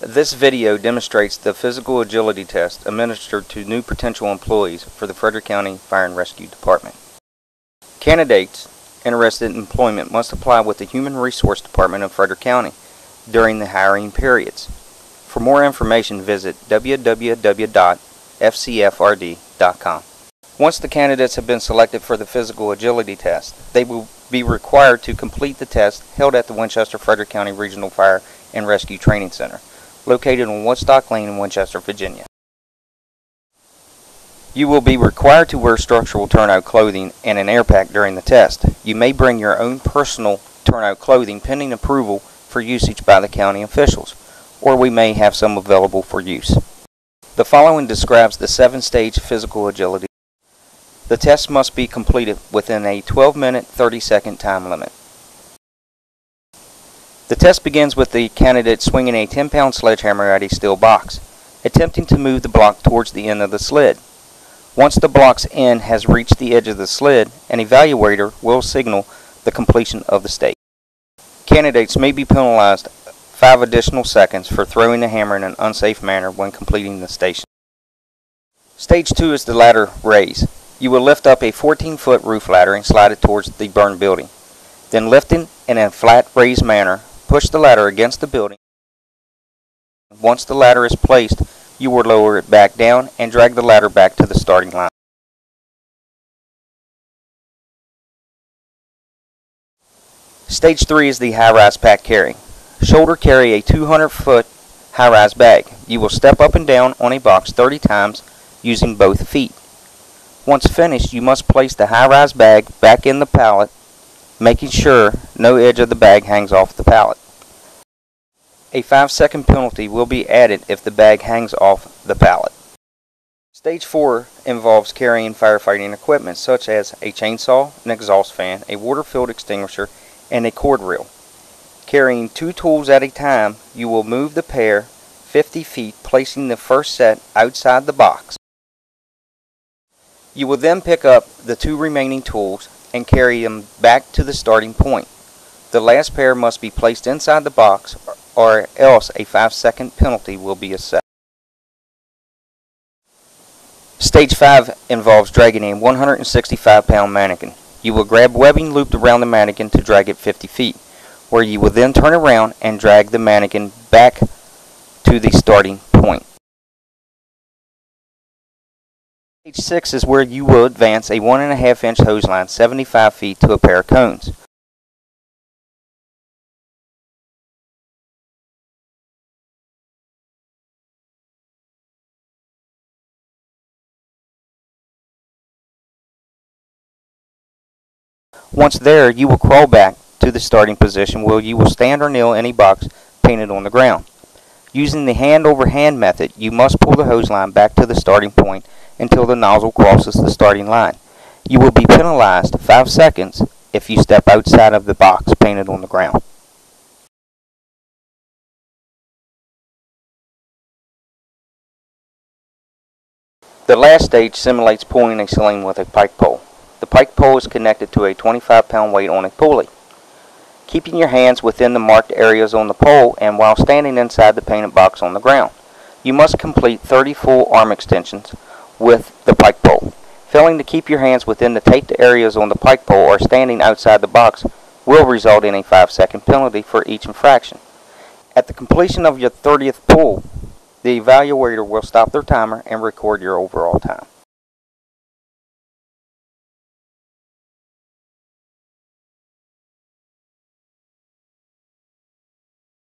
This video demonstrates the physical agility test administered to new potential employees for the Frederick County Fire and Rescue Department. Candidates interested in employment must apply with the Human Resource Department of Frederick County during the hiring periods. For more information, visit www.fcfrd.com. Once the candidates have been selected for the physical agility test, they will be required to complete the test held at the Winchester Frederick County Regional Fire and Rescue Training Center, located on Woodstock Lane in Winchester, Virginia. You will be required to wear structural turnout clothing and an air pack during the test. You may bring your own personal turnout clothing pending approval for usage by the county officials, or we may have some available for use. The following describes the 7-stage physical agility. The test must be completed within a 12-minute, 30-second time limit. The test begins with the candidate swinging a 10-pound sledgehammer at a steel box, attempting to move the block towards the end of the sled. Once the block's end has reached the edge of the sled, an evaluator will signal the completion of the stage. Candidates may be penalized 5 additional seconds for throwing the hammer in an unsafe manner when completing the station. Stage 2 is the ladder raise. You will lift up a 14-foot roof ladder and slide it towards the burned building. Then lifting in a flat raised manner, push the ladder against the building. Once the ladder is placed, you will lower it back down and drag the ladder back to the starting line. Stage 3 is the high-rise pack carry. Shoulder carry a 200-foot high-rise bag. You will step up and down on a box 30 times using both feet. Once finished, you must place the high-rise bag back in the pallet, making sure no edge of the bag hangs off the pallet. A 5-second penalty will be added if the bag hangs off the pallet. Stage 4 involves carrying firefighting equipment such as a chainsaw, an exhaust fan, a water-filled extinguisher, and a cord reel. Carrying 2 tools at a time, you will move the pair 50 feet, placing the first set outside the box. You will then pick up the 2 remaining tools and carry them back to the starting point. The last pair must be placed inside the box, or else a 5-second penalty will be assessed. Stage 5 involves dragging a 165-pound mannequin. You will grab webbing looped around the mannequin to drag it 50 feet, where you will then turn around and drag the mannequin back to the starting point. Stage 6 is where you will advance a 1.5-inch hose line 75 feet to a pair of cones. Once there, you will crawl back to the starting position where you will stand or kneel in a box painted on the ground. Using the hand-over-hand method, you must pull the hose line back to the starting point until the nozzle crosses the starting line. You will be penalized 5 seconds if you step outside of the box painted on the ground. The last stage simulates pulling a sling with a pike pole. The pike pole is connected to a 25-pound weight on a pulley. Keeping your hands within the marked areas on the pole and while standing inside the painted box on the ground. You must complete 30 full arm extensions with the pike pole. Failing to keep your hands within the taped areas on the pike pole or standing outside the box will result in a 5-second penalty for each infraction. At the completion of your 30th pull, the evaluator will stop their timer and record your overall time.